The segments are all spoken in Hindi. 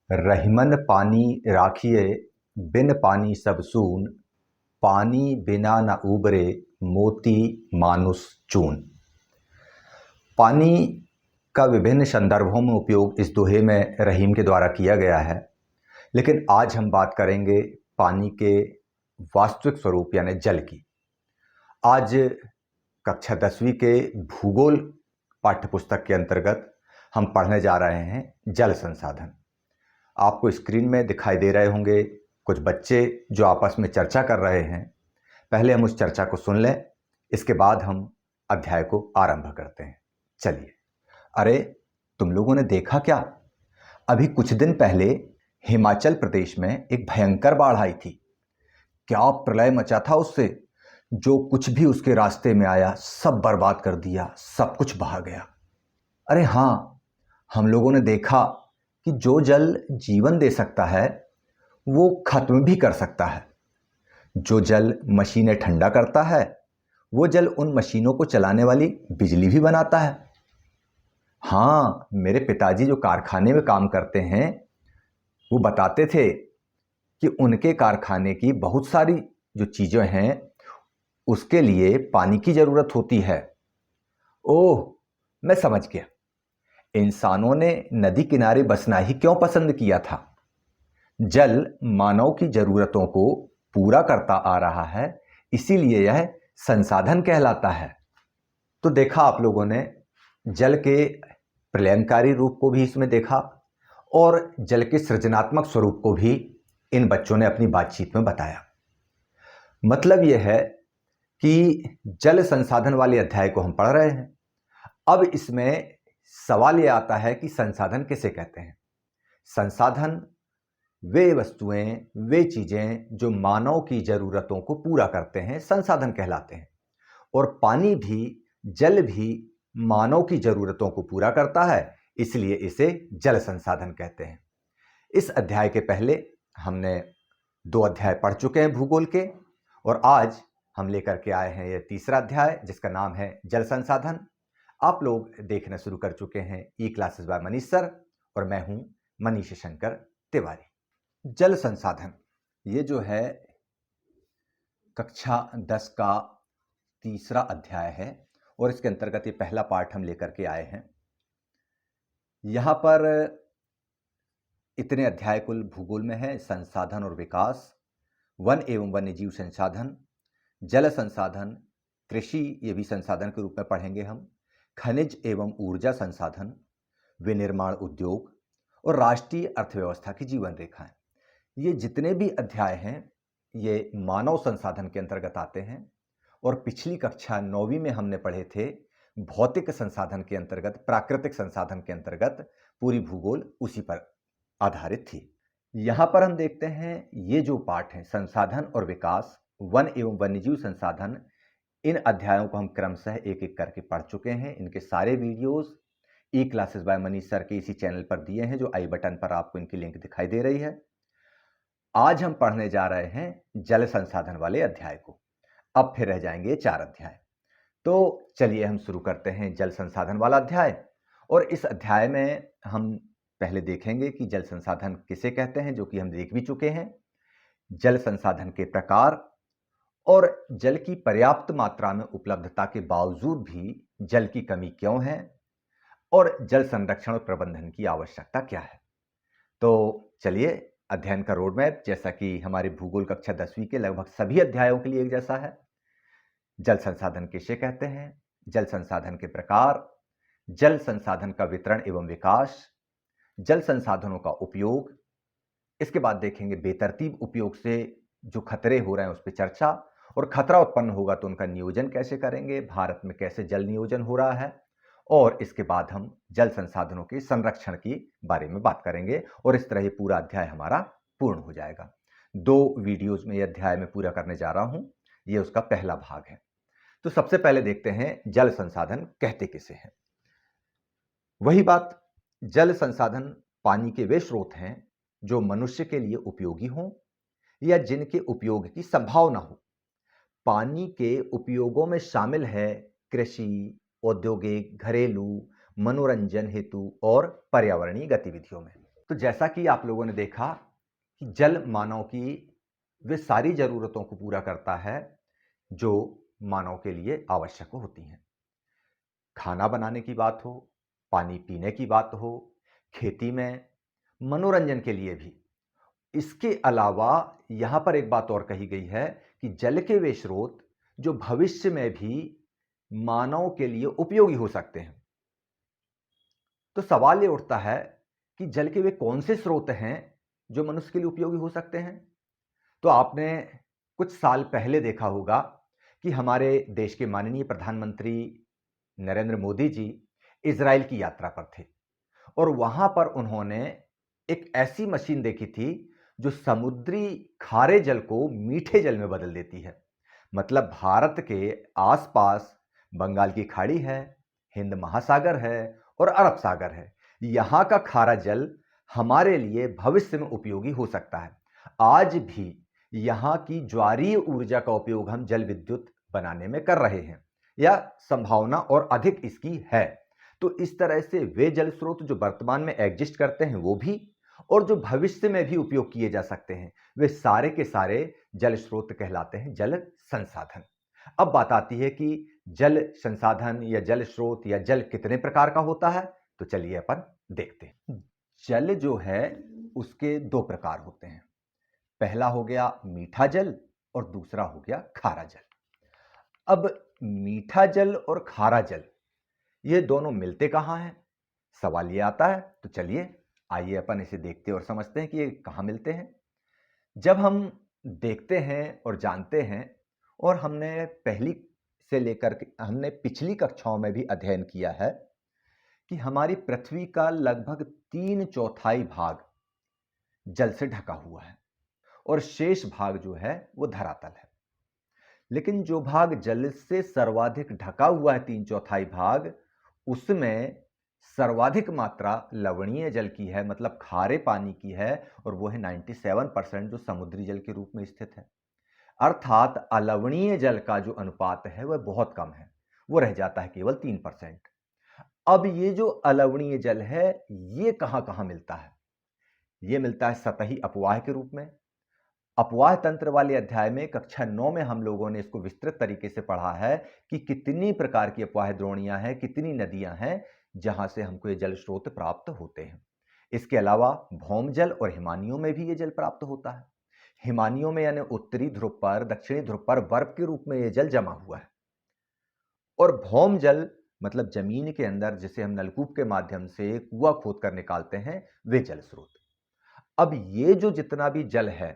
रहिमन पानी राखिए बिन पानी सब सून, पानी बिना न उबरे मोती मानुष चून। पानी का विभिन्न संदर्भों में उपयोग इस दोहे में रहीम के द्वारा किया गया है, लेकिन आज हम बात करेंगे पानी के वास्तविक स्वरूप यानी जल की। आज कक्षा 10वीं के भूगोल पाठ्यपुस्तक के अंतर्गत हम पढ़ने जा रहे हैं जल संसाधन। आपको स्क्रीन में दिखाई दे रहे होंगे कुछ बच्चे जो आपस में चर्चा कर रहे हैं। पहले हम उस चर्चा को सुन लें, इसके बाद हम अध्याय को आरंभ करते हैं। चलिए। अरे, तुम लोगों ने देखा क्या? अभी कुछ दिन पहले हिमाचल प्रदेश में एक भयंकर बाढ़ आई थी। क्या प्रलय मचा था उससे। जो कुछ भी उसके रास्ते में आया सब बर्बाद कर दिया, सब कुछ बहा गया। अरे हाँ, हम लोगों ने देखा कि जो जल जीवन दे सकता है वो खत्म भी कर सकता है। जो जल मशीनें ठंडा करता है वो जल उन मशीनों को चलाने वाली बिजली भी बनाता है। हाँ, मेरे पिताजी जो कारखाने में काम करते हैं वो बताते थे कि उनके कारखाने की बहुत सारी जो चीज़ें हैं उसके लिए पानी की ज़रूरत होती है। ओह, मैं समझ गया। इंसानों ने नदी किनारे बसना ही क्यों पसंद किया था। जल मानव की ज़रूरतों को पूरा करता आ रहा है, इसीलिए यह संसाधन कहलाता है। तो देखा आप लोगों ने, जल के प्रलयंकारी रूप को भी इसमें देखा और जल के सृजनात्मक स्वरूप को भी इन बच्चों ने अपनी बातचीत में बताया। मतलब यह है कि जल संसाधन वाले अध्याय को हम पढ़ रहे हैं। अब इसमें सवाल यह आता है कि संसाधन किसे कहते हैं। संसाधन वे वस्तुएं, वे चीजें जो मानव की जरूरतों को पूरा करते हैं, संसाधन कहलाते हैं। और पानी भी, जल भी मानव की जरूरतों को पूरा करता है, इसलिए इसे जल संसाधन कहते हैं। इस अध्याय के पहले हमने 2 अध्याय पढ़ चुके हैं भूगोल के, और आज हम लेकर के आए हैं यह तीसरा अध्याय जिसका नाम है जल संसाधन। आप लोग देखना शुरू कर चुके हैं ई क्लासेस बाय मनीष सर, और मैं हूं मनीष शंकर तिवारी। जल संसाधन ये जो है कक्षा 10 का तीसरा अध्याय है, और इसके अंतर्गत ये पहला पार्ट हम लेकर के आए हैं। यहां पर इतने अध्याय कुल भूगोल में है: संसाधन और विकास, वन एवं वन्यजीव संसाधन, जल संसाधन, कृषि ये भी संसाधन के रूप में पढ़ेंगे हम, खनिज एवं ऊर्जा संसाधन, विनिर्माण उद्योग और राष्ट्रीय अर्थव्यवस्था की जीवन रेखाएं। ये जितने भी अध्याय हैं ये मानव संसाधन के अंतर्गत आते हैं। और पिछली कक्षा 9वीं में हमने पढ़े थे भौतिक संसाधन के अंतर्गत, प्राकृतिक संसाधन के अंतर्गत पूरी भूगोल उसी पर आधारित थी। यहां पर हम देखते हैं ये जो पाठ है संसाधन और विकास, वन एवं वन्यजीव संसाधन, इन अध्यायों को हम क्रमशः एक एक करके पढ़ चुके हैं। इनके सारे वीडियोस ई क्लासेस बाय मनीष सर के इसी चैनल पर दिए हैं, जो आई बटन पर आपको इनकी लिंक दिखाई दे रही है। आज हम पढ़ने जा रहे हैं जल संसाधन वाले अध्याय को। अब फिर रह जाएंगे 4 अध्याय। तो चलिए हम शुरू करते हैं जल संसाधन वाला अध्याय। और इस अध्याय में हम पहले देखेंगे कि जल संसाधन किसे कहते हैं, जो कि हम देख भी चुके हैं। जल संसाधन के प्रकार, और जल की पर्याप्त मात्रा में उपलब्धता के बावजूद भी जल की कमी क्यों है, और जल संरक्षण और प्रबंधन की आवश्यकता क्या है। तो चलिए, अध्ययन का रोड मैप जैसा कि हमारी भूगोल कक्षा 10वीं के लगभग सभी अध्यायों के लिए एक जैसा है। जल संसाधन किसे कहते हैं, जल संसाधन के प्रकार, जल संसाधन का वितरण एवं विकास, जल संसाधनों का उपयोग, इसके बाद देखेंगे बेतरतीब उपयोग से जो खतरे हो रहे हैं उस पर चर्चा, और खतरा उत्पन्न होगा तो उनका नियोजन कैसे करेंगे, भारत में कैसे जल नियोजन हो रहा है, और इसके बाद हम जल संसाधनों के संरक्षण के बारे में बात करेंगे। और इस तरह ये पूरा अध्याय हमारा पूर्ण हो जाएगा। 2 वीडियोज में यह अध्याय मैं पूरा करने जा रहा हूं, यह उसका पहला भाग है। तो सबसे पहले देखते हैं जल संसाधन कहते किसे हैं। वही बात, जल संसाधन पानी के वे स्रोत हैं जो मनुष्य के लिए उपयोगी हों या जिनके उपयोग की संभावना हो। पानी के उपयोगों में शामिल है कृषि, औद्योगिक, घरेलू, मनोरंजन हेतु और पर्यावरणीय गतिविधियों में। तो जैसा कि आप लोगों ने देखा कि जल मानव की वे सारी जरूरतों को पूरा करता है जो मानव के लिए आवश्यक होती हैं। खाना बनाने की बात हो, पानी पीने की बात हो, खेती में, मनोरंजन के लिए भी। इसके अलावा यहां पर एक बात और कही गई है कि जल के वे स्रोत जो भविष्य में भी मानव के लिए उपयोगी हो सकते हैं। तो सवाल ये उठता है कि जल के वे कौन से स्रोत हैं जो मनुष्य के लिए उपयोगी हो सकते हैं। तो आपने कुछ साल पहले देखा होगा कि हमारे देश के माननीय प्रधानमंत्री नरेंद्र मोदी जी इजराइल की यात्रा पर थे और वहां पर उन्होंने एक ऐसी मशीन देखी थी जो समुद्री खारे जल को मीठे जल में बदल देती है। मतलब भारत के आसपास बंगाल की खाड़ी है, हिंद महासागर है और अरब सागर है। यहां का खारा जल हमारे लिए भविष्य में उपयोगी हो सकता है। आज भी यहां की ज्वारीय ऊर्जा का उपयोग हम जल विद्युत बनाने में कर रहे हैं या संभावना और अधिक इसकी है। तो इस तरह से वे जल स्रोत जो वर्तमान में एग्जिस्ट करते हैं वो भी, और जो भविष्य में भी उपयोग किए जा सकते हैं, वे सारे के सारे जल स्रोत कहलाते हैं जल संसाधन। अब बात आती है कि जल संसाधन या जल स्रोत या जल कितने प्रकार का होता है। तो चलिए अपन देखते हैं। जल जो है उसके दो प्रकार होते हैं। पहला हो गया मीठा जल और दूसरा हो गया खारा जल। अब मीठा जल और खारा जल ये दोनों मिलते कहां हैं, सवाल ये आता है। तो चलिए आइए अपन इसे देखते और समझते हैं कि ये कहां मिलते हैं। जब हम देखते हैं और जानते हैं, और हमने पहली से लेकर के हमने पिछली कक्षाओं में भी अध्ययन किया है कि हमारी पृथ्वी का लगभग 3/4 भाग जल से ढका हुआ है और शेष भाग जो है वो धरातल है। लेकिन जो भाग जल से सर्वाधिक ढका हुआ है 3/4 भाग, उसमें सर्वाधिक मात्रा लवणीय जल की है, मतलब खारे पानी की है, और वो है 97% जो समुद्री जल के रूप में स्थित है। अर्थात अलवणीय जल का जो अनुपात है वह बहुत कम है, वो रह जाता है केवल 3%। अब ये जो अलवणीय जल है ये कहां कहां मिलता है। ये मिलता है सतही अपवाह के रूप में। अपवाह तंत्र वाले अध्याय में कक्षा 9 में हम लोगों ने इसको विस्तृत तरीके से पढ़ा है कि कितनी प्रकार की अपवाह द्रोणियां हैं, कितनी नदियां हैं जहां से हमको ये जल स्रोत प्राप्त होते हैं। इसके अलावा भौम जल और हिमानियों में भी ये जल प्राप्त होता है। हिमानियों में यानी उत्तरी ध्रुव पर, दक्षिणी ध्रुव पर बर्फ के रूप में यह जल जमा हुआ है। और भौम जल मतलब जमीन के अंदर जिसे हम नलकूप के माध्यम से कुआं खोद कर निकालते हैं, वे जल स्रोत। अब ये जो जितना भी जल है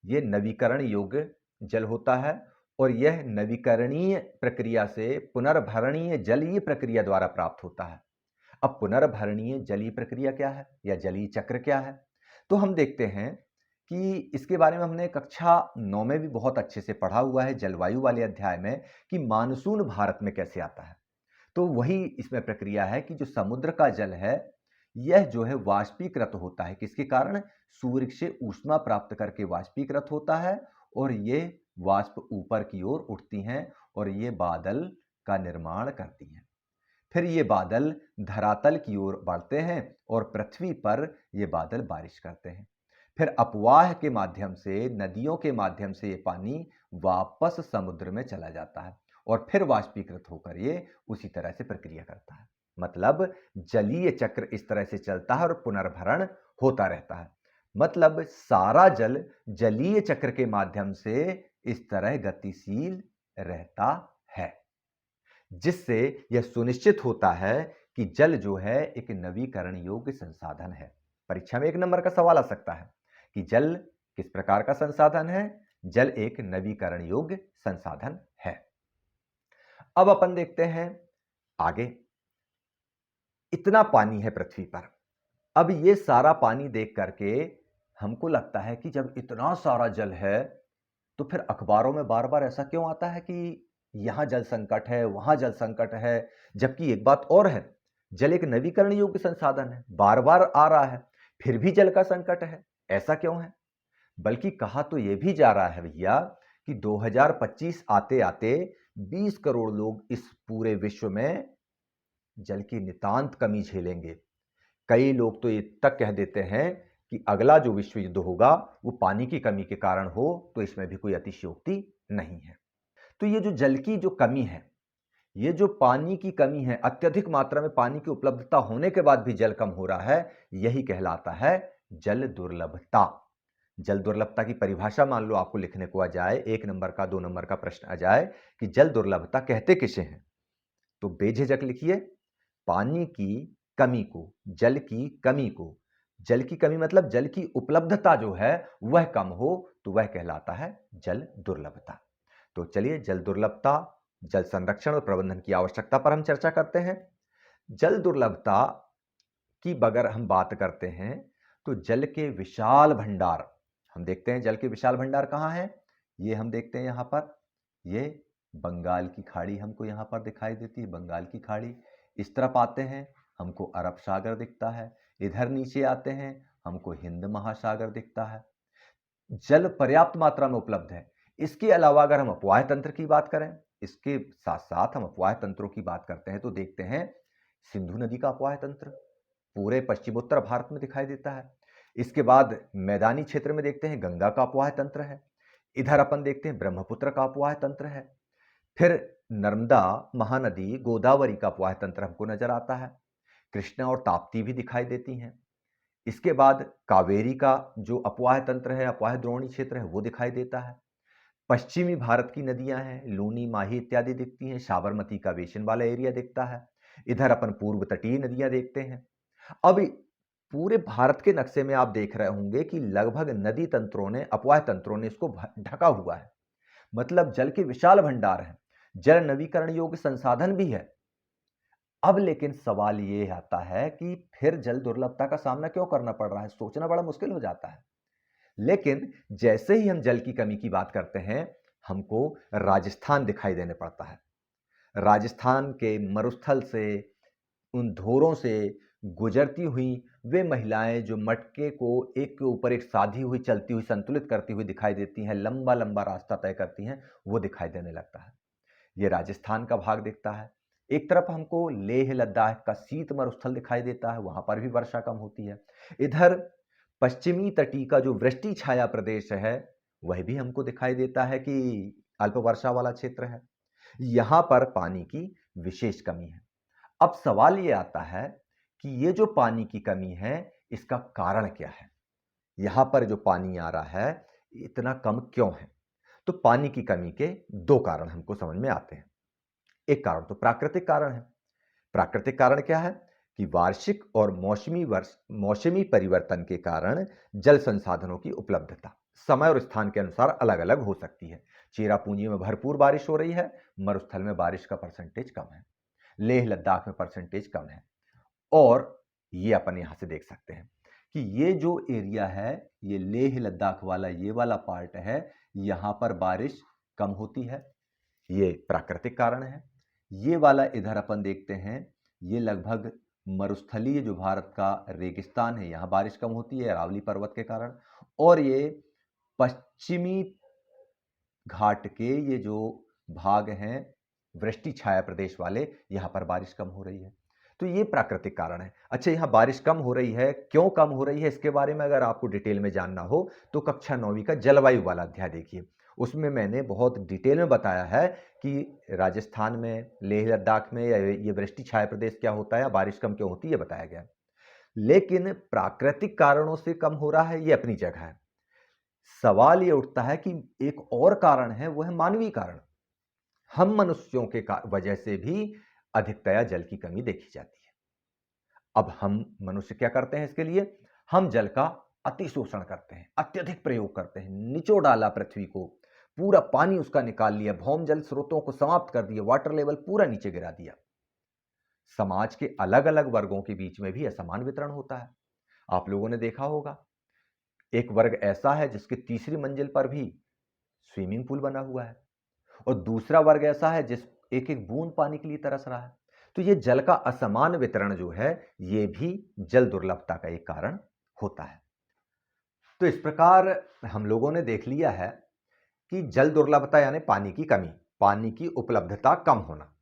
ये नवीकरण योग्य जल होता है और यह नवीकरणीय प्रक्रिया से पुनर्भरणीय जलीय प्रक्रिया द्वारा प्राप्त होता है। अब पुनर्भरणीय जलीय प्रक्रिया क्या है या जलीय चक्र क्या है, तो हम देखते हैं कि इसके बारे में हमने कक्षा 9 में भी बहुत अच्छे से पढ़ा हुआ है, जलवायु वाले अध्याय में, कि मानसून भारत में कैसे आता है। तो वही इसमें प्रक्रिया है कि जो समुद्र का जल है यह जो है वाष्पीकृत होता है। किसके कारण? सूर्य से ऊष्मा प्राप्त करके वाष्पीकृत होता है और ये वाष्प ऊपर की ओर उठती हैं और ये बादल का निर्माण करती हैं। फिर ये बादल धरातल की ओर बढ़ते हैं और पृथ्वी पर ये बादल बारिश करते हैं। फिर अपवाह के माध्यम से, नदियों के माध्यम से ये पानी वापस समुद्र में चला जाता है और फिर वाष्पीकृत होकर ये उसी तरह से प्रक्रिया करता है। मतलब जलीय चक्र इस तरह से चलता है और पुनर्भरण होता रहता है। मतलब सारा जल जलीय चक्र के माध्यम से इस तरह गतिशील रहता है, जिससे यह सुनिश्चित होता है कि जल जो है एक नवीकरण योग्य संसाधन है। परीक्षा में 1 नंबर का सवाल आ सकता है कि जल किस प्रकार का संसाधन है। जल एक नवीकरण योग्य संसाधन है। अब अपन देखते हैं आगे। इतना पानी है पृथ्वी पर। अब ये सारा पानी देख करके हमको लगता है कि जब इतना सारा जल है तो फिर अखबारों में बार बार ऐसा क्यों आता है कि यहां जल संकट है, वहां जल संकट है। जबकि एक बात और है, जल एक नवीकरण योग्य संसाधन है, बार बार आ रहा है, फिर भी जल का संकट है। ऐसा क्यों है? बल्कि कहा तो यह भी जा रहा है भैया कि 2025 आते आते 20 करोड़ लोग इस पूरे विश्व में जल की नितांत कमी झेलेंगे। कई लोग तो ये तक कह देते हैं कि अगला जो विश्व युद्ध होगा वो पानी की कमी के कारण हो, तो इसमें भी कोई अतिशयोक्ति नहीं है। तो ये जो जल की जो कमी है, ये जो पानी की कमी है, अत्यधिक मात्रा में पानी की उपलब्धता होने के बाद भी जल कम हो रहा है, यही कहलाता है जल दुर्लभता। जल दुर्लभता की परिभाषा मान लो आपको लिखने को आ जाए, 1 नंबर का 2 नंबर का प्रश्न आ जाए कि जल दुर्लभता कहते किसे हैं, तो बेझिझक लिखिए पानी की कमी को, जल की कमी को। जल की कमी मतलब जल की उपलब्धता जो है वह कम हो, तो वह कहलाता है जल दुर्लभता। तो चलिए जल दुर्लभता, जल संरक्षण और प्रबंधन की आवश्यकता पर हम चर्चा करते हैं। जल दुर्लभता की अगर हम बात करते हैं तो जल के विशाल भंडार, हम देखते हैं जल के विशाल भंडार कहाँ हैं, ये हम देखते हैं यहाँ पर, ये बंगाल की खाड़ी हमको यहाँ पर दिखाई देती है, बंगाल की खाड़ी। इस तरफ आते हैं हमको अरब सागर दिखता है, इधर नीचे आते हैं हमको हिंद महासागर दिखता है। जल पर्याप्त मात्रा में उपलब्ध है। इसके अलावा अगर हम अपवाह तंत्र की बात करें, इसके साथ साथ हम अपवाह तंत्रों की बात करते हैं तो देखते हैं सिंधु नदी का अपवाह तंत्र पूरे पश्चिमोत्तर भारत में दिखाई देता है। इसके बाद मैदानी क्षेत्र में देखते हैं गंगा का अपवाह तंत्र है, इधर अपन देखते हैं ब्रह्मपुत्र का अपवाह तंत्र है, फिर नर्मदा महानदी गोदावरी का अपवाह तंत्र हमको नजर आता है, कृष्णा और ताप्ती भी दिखाई देती हैं। इसके बाद कावेरी का जो अपवाह तंत्र है, अपवाह द्रोणी क्षेत्र है, वो दिखाई देता है। पश्चिमी भारत की नदियां हैं, लूनी माही इत्यादि दिखती हैं, साबरमती का बेसिन वाला एरिया दिखता है। इधर अपन पूर्व तटीय नदियां देखते हैं। अब पूरे भारत के नक्शे में आप देख रहे होंगे कि लगभग नदी तंत्रों ने, अपवाह तंत्रों ने इसको ढका हुआ है, मतलब जल के विशाल भंडार है, जल नवीकरण योग्य संसाधन भी है। अब लेकिन सवाल ये आता है कि फिर जल दुर्लभता का सामना क्यों करना पड़ रहा है, सोचना बड़ा मुश्किल हो जाता है। लेकिन जैसे ही हम जल की कमी की बात करते हैं, हमको राजस्थान दिखाई देने पड़ता है। राजस्थान के मरुस्थल से, उन धोरों से गुजरती हुई वे महिलाएं जो मटके को एक के ऊपर एक साधी हुई, चलती हुई, संतुलित करती हुई दिखाई देती हैं, लंबा लंबा रास्ता तय करती हैं, वो दिखाई देने लगता है। ये राजस्थान का भाग दिखता है। एक तरफ हमको लेह लद्दाख का शीत मरुस्थल दिखाई देता है, वहां पर भी वर्षा कम होती है। इधर पश्चिमी तटी का जो वृष्टि छाया प्रदेश है वह भी हमको दिखाई देता है कि अल्प वर्षा वाला क्षेत्र है। यहां पर पानी की विशेष कमी है। अब सवाल ये आता है कि ये जो पानी की कमी है इसका कारण क्या है, यहां पर जो पानी आ रहा है इतना कम क्यों है। तो पानी की कमी के दो कारण हमको समझ में आते हैं। एक कारण तो प्राकृतिक कारण है। प्राकृतिक कारण क्या है कि वार्षिक और मौसमी परिवर्तन के कारण जल संसाधनों की उपलब्धता समय और स्थान के अनुसार अलग अलग हो सकती है। चेरापूंजी में भरपूर बारिश हो रही है, मरुस्थल में बारिश का परसेंटेज कम है, लेह लद्दाख में परसेंटेज कम है। और ये अपन यहां से देख सकते हैं कि ये जो एरिया है, ये लेह लद्दाख वाला ये वाला पार्ट है, यहां पर बारिश कम होती है, ये प्राकृतिक कारण है। ये वाला इधर अपन देखते हैं, ये लगभग मरुस्थलीय जो भारत का रेगिस्तान है, यहां बारिश कम होती है अरावली पर्वत के कारण। और ये पश्चिमी घाट के ये जो भाग हैं वृष्टि छाया प्रदेश वाले, यहां पर बारिश कम हो रही है। तो ये प्राकृतिक कारण है। अच्छा, यहां बारिश कम हो रही है, क्यों कम हो रही है, इसके बारे में अगर आपको डिटेल में जानना हो तो कक्षा 9वीं का जलवायु वाला अध्याय देखिए, उसमें मैंने बहुत डिटेल में बताया है कि राजस्थान में, लेह लद्दाख में ये वृष्टि छाया प्रदेश क्या होता है, बारिश कम क्यों होती है, बताया गया है। लेकिन प्राकृतिक कारणों से कम हो रहा है, ये अपनी जगह है। सवाल ये उठता है कि एक और कारण है, वो है मानवीय कारण। हम मनुष्यों के वजह से भी अधिकतया जल की कमी देखी जाती है। अब हम मनुष्य क्या करते हैं इसके लिए, हम जल का अतिशोषण करते हैं, अत्यधिक प्रयोग करते हैं, निचोड़ डाला पृथ्वी को, पूरा पानी उसका निकाल लिया, भौम जल स्रोतों को समाप्त कर दिया, वाटर लेवल पूरा नीचे गिरा दिया। समाज के अलग अलग वर्गों के बीच में भी असमान वितरण होता है। आप लोगों ने देखा होगा, एक वर्ग ऐसा है जिसके तीसरी मंजिल पर भी स्विमिंग पूल बना हुआ है, और दूसरा वर्ग ऐसा है जिस एक एक बूंद पानी के लिए तरस रहा है। तो ये जल का असमान वितरण जो है, ये भी जल दुर्लभता का एक कारण होता है। तो इस प्रकार हम लोगों ने देख लिया है कि जल दुर्लभता यानी पानी की कमी, पानी की उपलब्धता कम होना,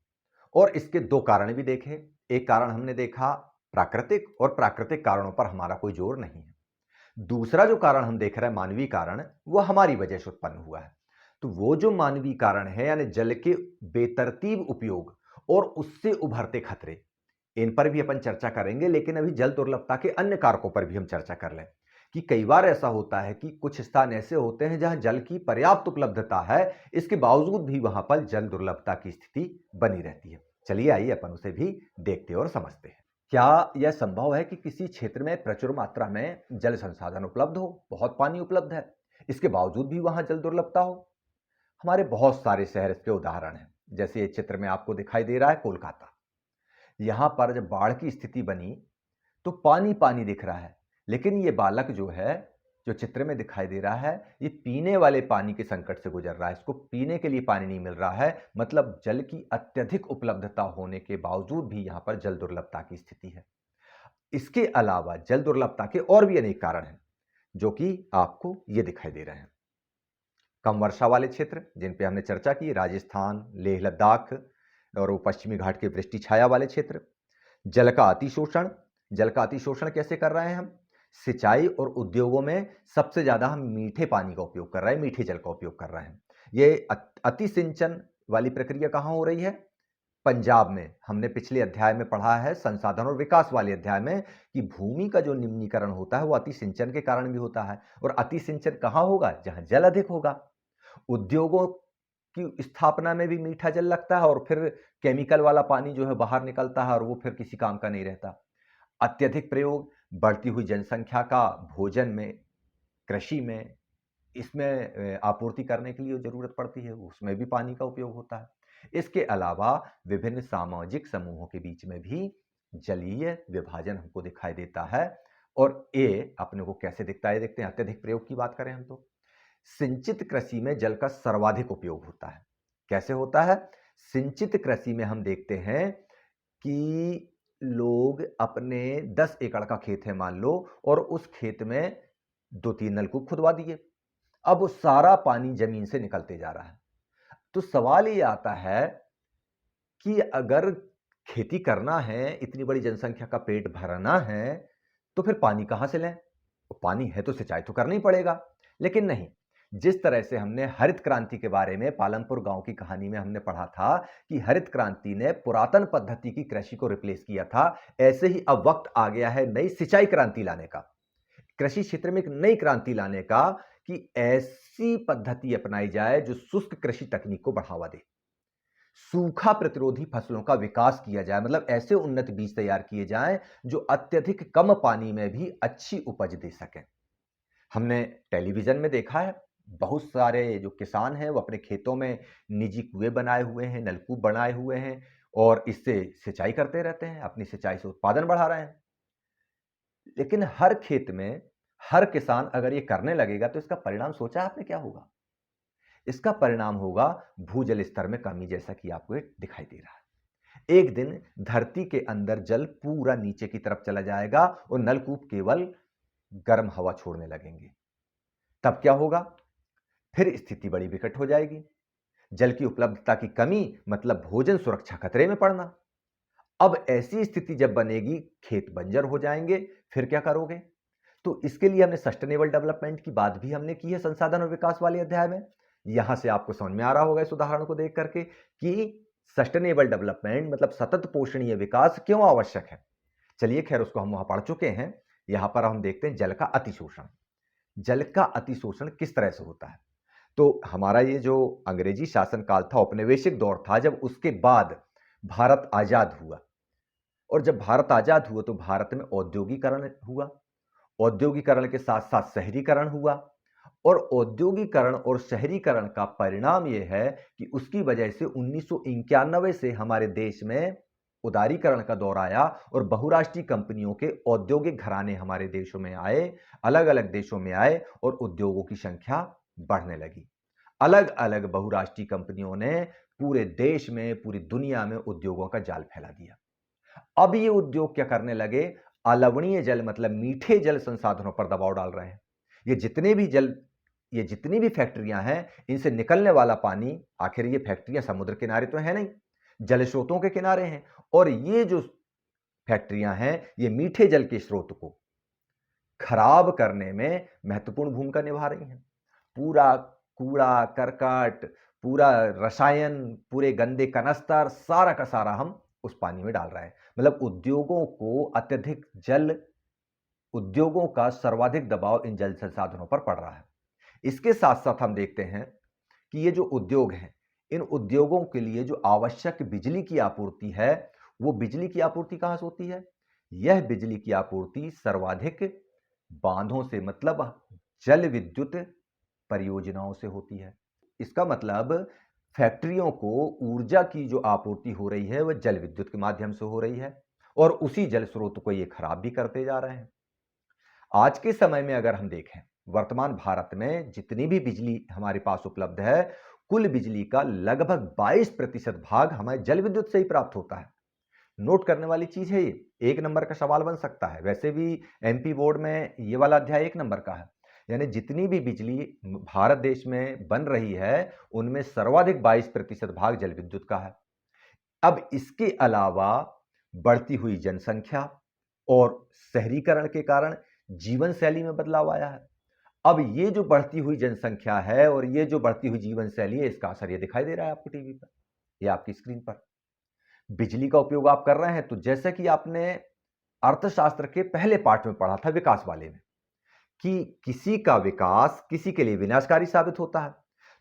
और इसके दो कारण भी देखे। एक कारण हमने देखा प्राकृतिक और प्राकृतिक कारणों पर हमारा कोई जोर नहीं है। दूसरा जो कारण हम देख रहे हैं मानवीय कारण, वो हमारी वजह से उत्पन्न हुआ है। तो वो जो मानवीय कारण है यानी जल के बेतरतीब उपयोग और उससे उभरते खतरे, इन पर भी अपन चर्चा करेंगे। लेकिन अभी जल दुर्लभता के अन्य कारकों पर भी हम चर्चा कर लें कि कई बार ऐसा होता है कि कुछ स्थान ऐसे होते हैं जहां जल की पर्याप्त उपलब्धता है, इसके बावजूद भी वहां पर जल दुर्लभता की स्थिति बनी रहती है। चलिए आइए अपन उसे भी देखते और समझते हैं। क्या यह संभव है कि किसी क्षेत्र में प्रचुर मात्रा में जल संसाधन उपलब्ध हो, बहुत पानी उपलब्ध है, इसके बावजूद भी वहां जल दुर्लभता हो? हमारे बहुत सारे शहर इसके उदाहरण हैं। जैसे ये चित्र में आपको दिखाई दे रहा है कोलकाता। यहां पर जब बाढ़ की स्थिति बनी तो पानी पानी दिख रहा है, लेकिन ये बालक जो है, जो चित्र में दिखाई दे रहा है, ये पीने वाले पानी के संकट से गुजर रहा है। इसको पीने के लिए पानी नहीं मिल रहा है, मतलब जल की अत्यधिक उपलब्धता होने के बावजूद भी यहां पर जल दुर्लभता की स्थिति है। इसके अलावा जल दुर्लभता के और भी अनेक कारण हैं, जो कि आपको ये दिखाई दे रहे हैं। कम वर्षा वाले क्षेत्र, जिन पे हमने चर्चा की, राजस्थान, लेह लद्दाख और वो पश्चिमी घाट के वृष्टि छाया वाले क्षेत्र। जल का अतिशोषण, जल का अतिशोषण कैसे कर रहे हैं हम? सिंचाई और उद्योगों में सबसे ज्यादा हम मीठे पानी का उपयोग कर रहे हैं, मीठे जल का उपयोग कर रहे हैं। ये अति सिंचन वाली प्रक्रिया कहां हो रही है? पंजाब में। हमने पिछले अध्याय में पढ़ा है, संसाधन और विकास वाले अध्याय में, कि भूमि का जो निम्नीकरण होता है वो अति सिंचन के कारण भी होता है। और अति सिंचन कहां होगा? जहां जल अधिक होगा। उद्योगों की स्थापना में भी मीठा जल लगता है और फिर केमिकल वाला पानी जो है बाहर निकलता है और वो फिर किसी काम का नहीं रहता। अत्यधिक प्रयोग, बढ़ती हुई जनसंख्या का भोजन में, कृषि में, इसमें आपूर्ति करने के लिए जरूरत पड़ती है, उसमें भी पानी का उपयोग होता है। इसके अलावा विभिन्न सामाजिक समूहों के बीच में भी जलीय विभाजन हमको दिखाई देता है। और ये अपने को कैसे दिखता है? देखते हैं। अत्यधिक प्रयोग की बात करें हम तो सिंचित कृषि में जल का सर्वाधिक उपयोग होता है। कैसे होता है? सिंचित कृषि में हम देखते हैं कि लोग अपने 10 एकड़ का खेत है मान लो, और उस खेत में 2-3 नलकूप खुदवा दिए। अब वो सारा पानी जमीन से निकलते जा रहा है। तो सवाल ये आता है कि अगर खेती करना है, इतनी बड़ी जनसंख्या का पेट भरना है, तो फिर पानी कहां से लें? पानी है तो सिंचाई तो करना ही पड़ेगा। लेकिन नहीं, जिस तरह से हमने हरित क्रांति के बारे में पालमपुर गांव की कहानी में हमने पढ़ा था कि हरित क्रांति ने पुरातन पद्धति की कृषि को रिप्लेस किया था, ऐसे ही अब वक्त आ गया है नई सिंचाई क्रांति लाने का, कृषि क्षेत्र में एक नई क्रांति लाने का, कि ऐसी पद्धति अपनाई जाए जो शुष्क कृषि तकनीक को बढ़ावा दे, सूखा प्रतिरोधी फसलों का विकास किया जाए, मतलब ऐसे उन्नत बीज तैयार किए जाएं जो अत्यधिक कम पानी में भी अच्छी उपज दे सकें। हमने टेलीविजन में देखा है, बहुत सारे जो किसान हैं वो अपने खेतों में निजी कुएं बनाए हुए हैं, नलकूप बनाए हुए हैं, और इससे सिंचाई करते रहते हैं, अपनी सिंचाई से उत्पादन बढ़ा रहे हैं। लेकिन हर खेत में हर किसान अगर ये करने लगेगा तो इसका परिणाम सोचा आपने क्या होगा? इसका परिणाम होगा भूजल स्तर में कमी, जैसा कि आपको ये दिखाई दे रहा है। एक दिन धरती के अंदर जल पूरा नीचे की तरफ चला जाएगा और नलकूप केवल गर्म हवा छोड़ने लगेंगे। तब क्या होगा? फिर स्थिति बड़ी विकट हो जाएगी। जल की उपलब्धता की कमी मतलब भोजन सुरक्षा खतरे में पड़ना। अब ऐसी स्थिति जब बनेगी, खेत बंजर हो जाएंगे, फिर क्या करोगे? तो इसके लिए हमने सस्टेनेबल डेवलपमेंट की बात भी हमने की है संसाधन और विकास वाले अध्याय में। यहां से आपको समझ में आ रहा होगा इस उदाहरण को देख करके कि सस्टेनेबल डेवलपमेंट मतलब सतत पोषणीय विकास क्यों आवश्यक है। चलिए, खैर उसको हम वहां पढ़ चुके हैं। यहां पर हम देखते हैं जल का अतिशोषण। जल का अतिशोषण किस तरह से होता है? तो हमारा ये जो अंग्रेजी शासनकाल था, औपनिवेशिक दौर था, जब उसके बाद भारत आजाद हुआ, और जब भारत आजाद हुआ तो भारत में औद्योगिकरण हुआ। औद्योगिकरण के साथ साथ शहरीकरण हुआ, और औद्योगिकरण और शहरीकरण का परिणाम यह है कि उसकी वजह से 1991 से हमारे देश में उदारीकरण का दौर आया और बहुराष्ट्रीय कंपनियों के औद्योगिक घराने हमारे देशों में आए, अलग अलग देशों में आए, और उद्योगों की संख्या बढ़ने लगी। अलग अलग बहुराष्ट्रीय कंपनियों ने पूरे देश में, पूरी दुनिया में उद्योगों का जाल फैला दिया। अब ये उद्योग क्या करने लगे? अलवणीय जल मतलब मीठे जल संसाधनों पर दबाव डाल रहे हैं। ये जितनी भी फैक्ट्रियां हैं, इनसे निकलने वाला पानी, आखिर ये फैक्ट्रियां समुद्र किनारे तो है नहीं, जल स्रोतों के किनारे हैं, और ये जो फैक्ट्रियां हैं, ये मीठे जल के स्रोत को खराब करने में महत्वपूर्ण भूमिका निभा रही हैं। पूरा कूड़ा करकट, पूरा रसायन, पूरे गंदे कनस्तर, सारा का सारा हम उस पानी में डाल रहे हैं। मतलब उद्योगों का सर्वाधिक दबाव इन जल संसाधनों पर पड़ रहा है। इसके साथ साथ हम देखते हैं कि ये जो उद्योग हैं, इन उद्योगों के लिए जो आवश्यक बिजली की आपूर्ति है, वो बिजली की आपूर्ति कहां से होती है? यह बिजली की आपूर्ति सर्वाधिक बांधों से, मतलब जल विद्युत परियोजनाओं से होती है। इसका मतलब फैक्ट्रियों को ऊर्जा की जो आपूर्ति हो रही है वह जल विद्युत के माध्यम से हो रही है, और उसी जल स्रोत को ये खराब भी करते जा रहे हैं। आज के समय में अगर हम देखें, वर्तमान भारत में जितनी भी बिजली हमारे पास उपलब्ध है, कुल बिजली का लगभग 22% भाग हमें जल विद्युत से ही प्राप्त होता है। नोट करने वाली चीज है ये, एक नंबर का सवाल बन सकता है। वैसे भी एमपी बोर्ड में ये वाला अध्याय एक नंबर का है। यानी जितनी भी बिजली भारत देश में बन रही है, उनमें सर्वाधिक 22% भाग जल विद्युत का है। अब इसके अलावा बढ़ती हुई जनसंख्या और शहरीकरण के कारण जीवन शैली में बदलाव आया है। अब ये जो बढ़ती हुई जनसंख्या है और ये जो बढ़ती हुई जीवन शैली है, इसका असर ये दिखाई दे रहा है आपको टीवी पर या आपकी स्क्रीन पर। बिजली का उपयोग आप कर रहे हैं, तो जैसे कि आपने अर्थशास्त्र के पहले पार्ट में पढ़ा था, विकास वाले में, कि किसी का विकास किसी के लिए विनाशकारी साबित होता है।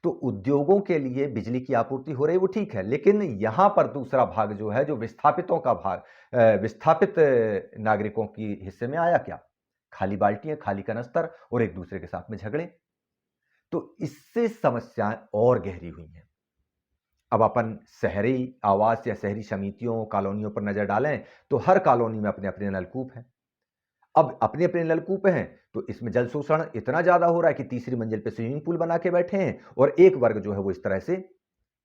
तो उद्योगों के लिए बिजली की आपूर्ति हो रही, वो ठीक है, लेकिन यहां पर दूसरा भाग जो है, जो विस्थापितों का भाग, विस्थापित नागरिकों की हिस्से में आया क्या? खाली बाल्टियां, खाली कनस्तर और एक दूसरे के साथ में झगड़े। तो इससे समस्याएं और गहरी हुई हैं। अब अपन शहरी आवास या शहरी समितियों, कॉलोनियों पर नजर डालें, तो हर कॉलोनी में अपने अपने नलकूप हैं। अब अपने अपने नलकूप हैं, तो इसमें जल शोषण इतना ज्यादा हो रहा है कि तीसरी मंजिल पे स्विमिंग पूल बना के बैठे हैं, और एक वर्ग जो है वो इस तरह से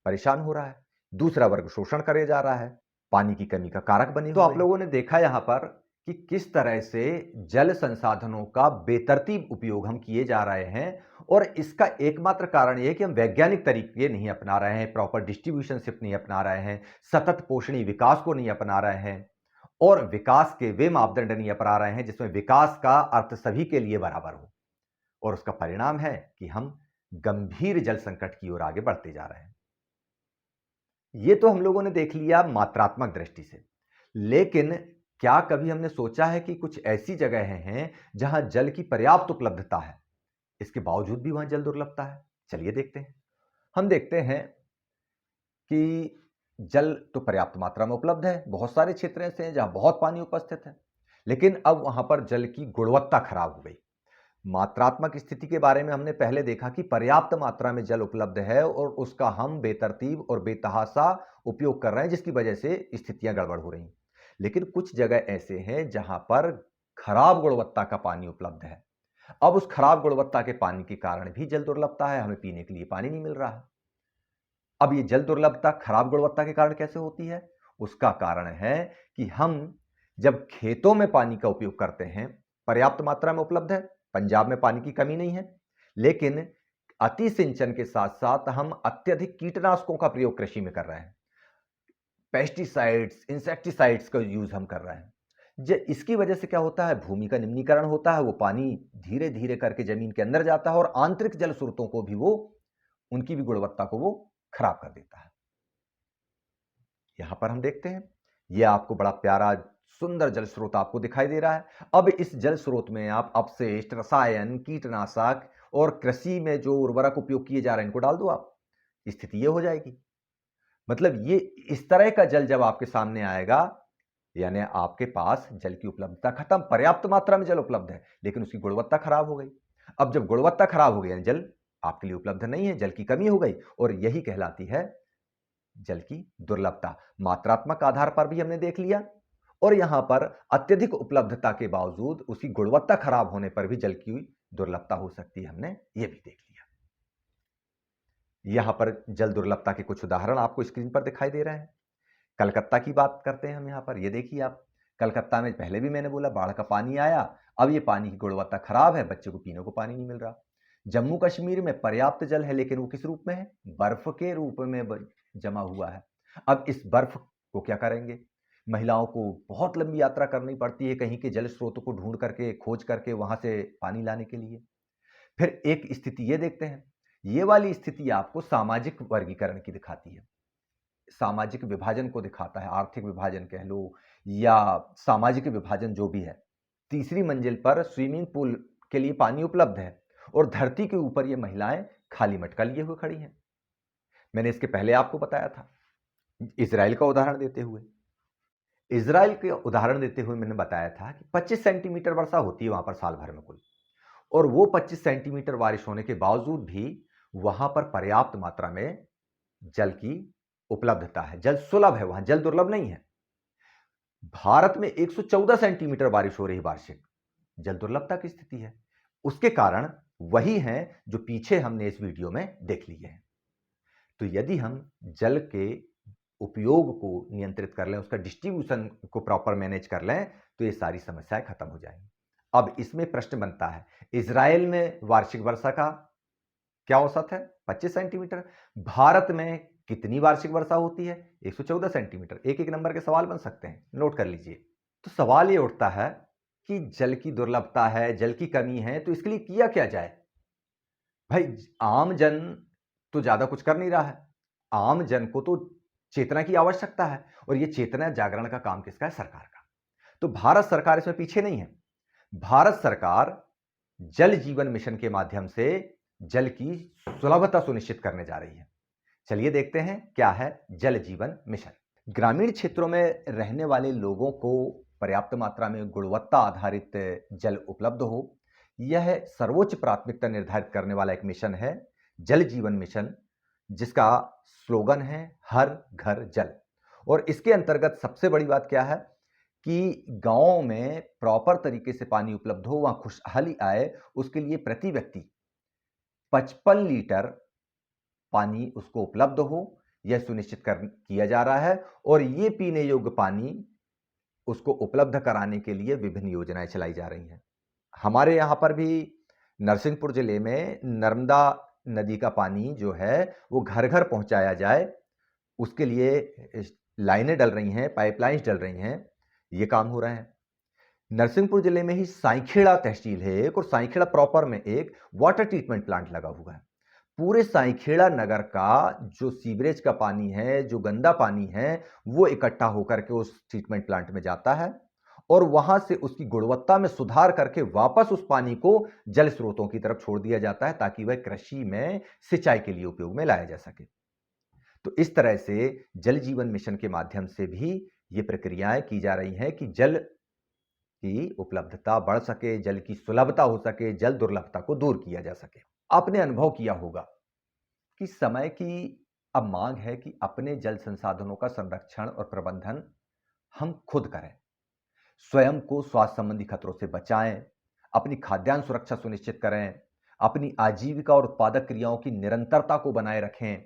परेशान हो रहा है, दूसरा वर्ग शोषण करे जा रहा है, पानी की कमी का कारक बने। तो आप लोगों ने देखा यहां पर कि किस तरह से जल संसाधनों का बेतरतीब उपयोग हम किए जा रहे हैं, और इसका एकमात्र कारण यह है कि हम वैज्ञानिक तरीके नहीं अपना रहे हैं, प्रॉपर डिस्ट्रीब्यूशनशिप नहीं अपना रहे हैं, सतत पोषणी विकास को नहीं अपना रहे हैं, और विकास के वे मापदंड नहीं अपना रहे हैं जिसमें विकास का अर्थ सभी के लिए बराबर हो। और उसका परिणाम है कि हम गंभीर जल संकट की ओर आगे बढ़ते जा रहे हैं। यह तो हम लोगों ने देख लिया मात्रात्मक दृष्टि से, लेकिन क्या कभी हमने सोचा है कि कुछ ऐसी जगहें हैं जहां जल की पर्याप्त उपलब्धता है, इसके बावजूद भी वहां जल दुर्लभता है? चलिए देखते हैं। हम देखते हैं कि जल तो पर्याप्त मात्रा में उपलब्ध है, बहुत सारे क्षेत्र ऐसे हैं जहां बहुत पानी उपस्थित है, लेकिन अब वहां पर जल की गुणवत्ता खराब हो गई। मात्रात्मक स्थिति के बारे में हमने पहले देखा कि पर्याप्त मात्रा में जल उपलब्ध है और उसका हम बेतरतीब और बेतहाशा उपयोग कर रहे हैं, जिसकी वजह से स्थितियां गड़बड़ हो रही। लेकिन कुछ जगह ऐसे हैं जहां पर खराब गुणवत्ता का पानी उपलब्ध है। अब उस खराब गुणवत्ता के पानी के कारण भी जल दुर्लभता है, हमें पीने के लिए पानी नहीं मिल रहा है। अब ये जल दुर्लभता खराब गुणवत्ता के कारण कैसे होती है? उसका कारण है कि हम जब खेतों में पानी का उपयोग करते हैं, पर्याप्त मात्रा में उपलब्ध है, पंजाब में पानी की कमी नहीं है, लेकिन अति सिंचन के साथ साथ हम अत्यधिक कीटनाशकों का प्रयोग कृषि में कर रहे हैं, पेस्टिसाइड्स, इंसेक्टिसाइड्स का यूज हम कर रहे हैं। इसकी वजह से क्या होता है? भूमि का निम्नीकरण होता है, वो पानी धीरे धीरे करके जमीन के अंदर जाता है और आंतरिक जल स्रोतों को भी वो, उनकी भी गुणवत्ता को वो खराब कर देता है। यहां पर हम देखते हैं, यह आपको बड़ा प्यारा सुंदर जल स्रोत आपको दिखाई दे रहा है। अब इस जल स्रोत में आप अपशिष्ट, रसायन, कीटनाशक और कृषि में जो उर्वरक उपयोग किए जा रहे हैं, इनको डाल दो आप, स्थिति ये हो जाएगी। मतलब ये इस तरह का जल जब आपके सामने आएगा, यानी आपके पास जल की उपलब्धता खत्म, पर्याप्त मात्रा में जल उपलब्ध है लेकिन उसकी गुणवत्ता खराब हो गई। अब जब गुणवत्ता खराब हो गई, जल आपके लिए उपलब्ध नहीं है, जल की कमी हो गई, और यही कहलाती है जल की दुर्लभता। मात्रात्मक आधार पर भी हमने देख लिया, और यहां पर अत्यधिक उपलब्धता के बावजूद उसकी गुणवत्ता खराब होने पर भी जल की दुर्लभता हो सकती है, हमने यह भी देख लिया। यहां पर जल दुर्लभता के कुछ उदाहरण आपको स्क्रीन पर दिखाई दे रहे हैं। कलकत्ता की बात करते हैं हम यहां पर, यह देखिए आप, कलकत्ता में पहले भी मैंने बोला बाढ़ का पानी आया, अब यह पानी की गुणवत्ता खराब है, बच्चों को पीने को पानी नहीं मिल रहा। जम्मू कश्मीर में पर्याप्त जल है, लेकिन वो किस रूप में है? बर्फ के रूप में जमा हुआ है। अब इस बर्फ को क्या करेंगे? महिलाओं को बहुत लंबी यात्रा करनी पड़ती है कहीं के जल स्रोतों को ढूंढ करके, खोज करके वहां से पानी लाने के लिए। फिर एक स्थिति ये देखते हैं, ये वाली स्थिति आपको सामाजिक वर्गीकरण की दिखाती है, सामाजिक विभाजन को दिखाता है, आर्थिक विभाजन कह लो या सामाजिक विभाजन जो भी है। तीसरी मंजिल पर स्विमिंग पूल के लिए पानी उपलब्ध है और धरती के ऊपर ये महिलाएं खाली मटका लिए हुए खड़ी हैं। मैंने इसके पहले आपको बताया था इजराइल का उदाहरण देते हुए, इजराइल के उदाहरण देते हुए मैंने बताया था कि 25 सेंटीमीटर वर्षा होती है वहां पर साल भर में कुल, और वो 25 सेंटीमीटर बारिश होने के बावजूद भी वहां पर पर्याप्त मात्रा में जल की उपलब्धता है, जल सुलभ है, वहां जल दुर्लभ नहीं है। भारत में 114 सेंटीमीटर बारिश हो रही वार्षिक, जल दुर्लभता की स्थिति है। उसके कारण वही हैं जो पीछे हमने इस वीडियो में देख लिए हैं। तो यदि हम जल के उपयोग को नियंत्रित कर लें, उसका डिस्ट्रीब्यूशन को प्रॉपर मैनेज कर लें, तो ये सारी समस्याएं खत्म हो जाएंगी। अब इसमें प्रश्न बनता है, इजराइल में वार्षिक वर्षा का क्या औसत है? 25 सेंटीमीटर। भारत में कितनी वार्षिक वर्षा होती है? 114 सेंटीमीटर। एक एक नंबर के सवाल बन सकते हैं, नोट कर लीजिए। तो सवाल ये उठता है कि जल की दुर्लभता है, जल की कमी है, तो इसके लिए किया क्या जाए? भाई आम जन तो ज्यादा कुछ कर नहीं रहा है, आम जन को तो चेतना की आवश्यकता है, और ये चेतना जागरण का काम किसका है? सरकार का। तो भारत सरकार इसमें पीछे नहीं है। भारत सरकार जल जीवन मिशन के माध्यम से जल की सुलभता सुनिश्चित करने जा रही है। चलिए देखते हैं क्या है जल जीवन मिशन। ग्रामीण क्षेत्रों में रहने वाले लोगों को पर्याप्त मात्रा में गुणवत्ता आधारित जल उपलब्ध हो, यह सर्वोच्च प्राथमिकता निर्धारित करने वाला एक मिशन है, जल जीवन मिशन, जिसका स्लोगन है हर घर जल। और इसके अंतर्गत सबसे बड़ी बात क्या है कि गांव में प्रॉपर तरीके से पानी उपलब्ध हो, वहां खुशहाली आए, उसके लिए प्रति व्यक्ति 55 लीटर पानी उसको उपलब्ध हो, यह सुनिश्चित किया जा रहा है। और ये पीने योग्य पानी उसको उपलब्ध कराने के लिए विभिन्न योजनाएं चलाई जा रही हैं। हमारे यहाँ पर भी नरसिंहपुर जिले में नर्मदा नदी का पानी जो है वो घर घर पहुंचाया जाए, उसके लिए लाइनें डल रही हैं, पाइपलाइंस डल रही हैं, ये काम हो रहा है। नरसिंहपुर जिले में ही साईखेड़ा तहसील है एक, और साईखेड़ा प्रॉपर में एक वाटर ट्रीटमेंट प्लांट लगा हुआ है। पूरे साईखेड़ा नगर का जो सीवरेज का पानी है, जो गंदा पानी है, वो इकट्ठा होकर के उस ट्रीटमेंट प्लांट में जाता है और वहां से उसकी गुणवत्ता में सुधार करके वापस उस पानी को जल स्रोतों की तरफ छोड़ दिया जाता है, ताकि वह कृषि में सिंचाई के लिए उपयोग में लाया जा सके। तो इस तरह से जल जीवन मिशन के माध्यम से भी ये प्रक्रियाएं की जा रही हैं कि जल की उपलब्धता बढ़ सके, जल की सुलभता हो सके, जल दुर्लभता को दूर किया जा सके। आपने अनुभव किया होगा कि समय की अब मांग है कि अपने जल संसाधनों का संरक्षण और प्रबंधन हम खुद करें, स्वयं को स्वास्थ्य संबंधी खतरों से बचाएं, अपनी खाद्यान्न सुरक्षा सुनिश्चित करें, अपनी आजीविका और उत्पादक क्रियाओं की निरंतरता को बनाए रखें।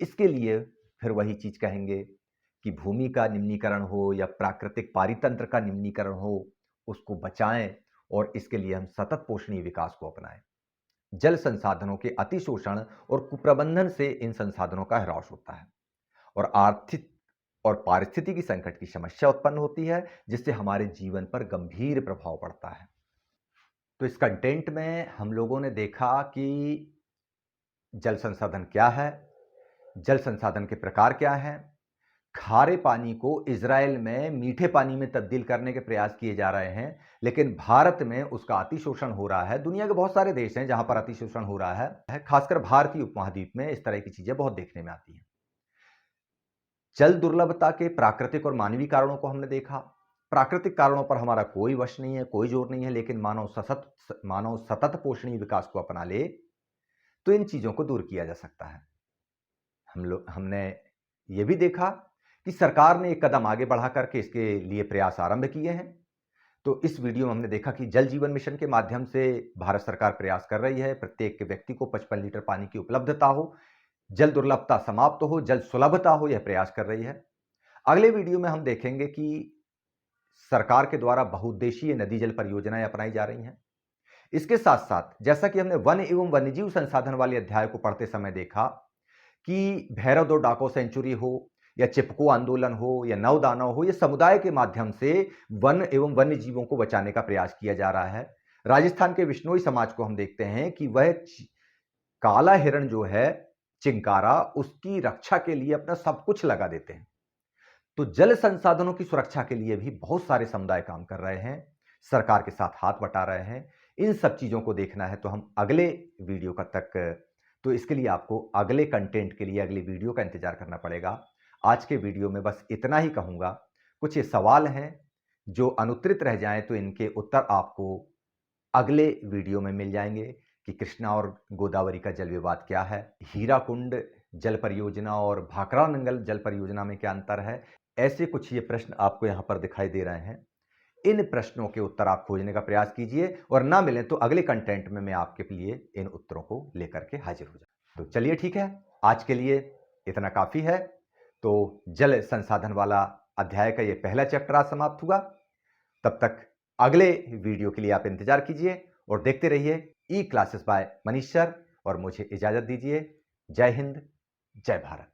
इसके लिए फिर वही चीज कहेंगे कि भूमि का निम्नीकरण हो या प्राकृतिक पारितंत्र का निम्नीकरण हो, उसको बचाएं, और इसके लिए हम सतत पोषणीय विकास को अपनाएं। जल संसाधनों के अतिशोषण और कुप्रबंधन से इन संसाधनों का ह्रास होता है और आर्थिक और पारिस्थितिकी संकट की समस्या उत्पन्न होती है, जिससे हमारे जीवन पर गंभीर प्रभाव पड़ता है। तो इस कंटेंट में हम लोगों ने देखा कि जल संसाधन क्या है, जल संसाधन के प्रकार क्या हैं, खारे पानी को इजराइल में मीठे पानी में तब्दील करने के प्रयास किए जा रहे हैं, लेकिन भारत में उसका अतिशोषण हो रहा है। दुनिया के बहुत सारे देश हैं जहां पर अतिशोषण हो रहा है, खासकर भारतीय उपमहाद्वीप में इस तरह की चीजें बहुत देखने में आती हैं। जल दुर्लभता के प्राकृतिक और मानवीय कारणों को हमने देखा। प्राकृतिक कारणों पर हमारा कोई वश नहीं है, कोई जोर नहीं है, लेकिन मानव सतत पोषणीय विकास को अपना ले तो इन चीजों को दूर किया जा सकता है। हमने ये भी देखा कि सरकार ने एक कदम आगे बढ़ा करके इसके लिए प्रयास आरंभ किए हैं। तो इस वीडियो में हमने देखा कि जल जीवन मिशन के माध्यम से भारत सरकार प्रयास कर रही है, प्रत्येक व्यक्ति को 55 लीटर पानी की उपलब्धता हो, जल दुर्लभता समाप्त हो, जल सुलभता हो, यह प्रयास कर रही है। अगले वीडियो में हम देखेंगे कि सरकार के द्वारा बहुउद्देशीय नदी जल परियोजनाएं अपनाई जा रही हैं। इसके साथ साथ जैसा कि हमने वन एवं वन्यजीव संसाधन वाले अध्याय को पढ़ते समय देखा कि भैरव दो डाको सेंचुरी हो या चिपको आंदोलन हो या नवदानव हो, ये समुदाय के माध्यम से वन एवं वन्य जीवों को बचाने का प्रयास किया जा रहा है। राजस्थान के विश्नोई समाज को हम देखते हैं कि वह काला हिरण जो है चिंकारा, उसकी रक्षा के लिए अपना सब कुछ लगा देते हैं। तो जल संसाधनों की सुरक्षा के लिए भी बहुत सारे समुदाय काम कर रहे हैं, सरकार के साथ हाथ बटा रहे हैं। इन सब चीजों को देखना है तो हम अगले वीडियो का तक, तो इसके लिए आपको अगले कंटेंट के लिए अगले वीडियो का इंतजार करना पड़ेगा। आज के वीडियो में बस इतना ही कहूंगा। कुछ ये सवाल हैं जो अनुत्तरित रह जाएं तो इनके उत्तर आपको अगले वीडियो में मिल जाएंगे कि कृष्णा और गोदावरी का जल विवाद क्या है, हीराकुंड जल परियोजना और भाखड़ा नंगल जल परियोजना में क्या अंतर है। ऐसे कुछ ये प्रश्न आपको यहां पर दिखाई दे रहे हैं। इन प्रश्नों के उत्तर आप खोजने का प्रयास कीजिए और ना मिले तो अगले कंटेंट में मैं आपके लिए इन उत्तरों को लेकर के हाजिर हो जाऊं। तो चलिए ठीक है, आज के लिए इतना काफी है। तो जल संसाधन वाला अध्याय का ये पहला चैप्टर आज समाप्त हुआ। तब तक अगले वीडियो के लिए आप इंतजार कीजिए और देखते रहिए ई क्लासेस बाय मनीष सर, और मुझे इजाजत दीजिए। जय हिंद, जय भारत।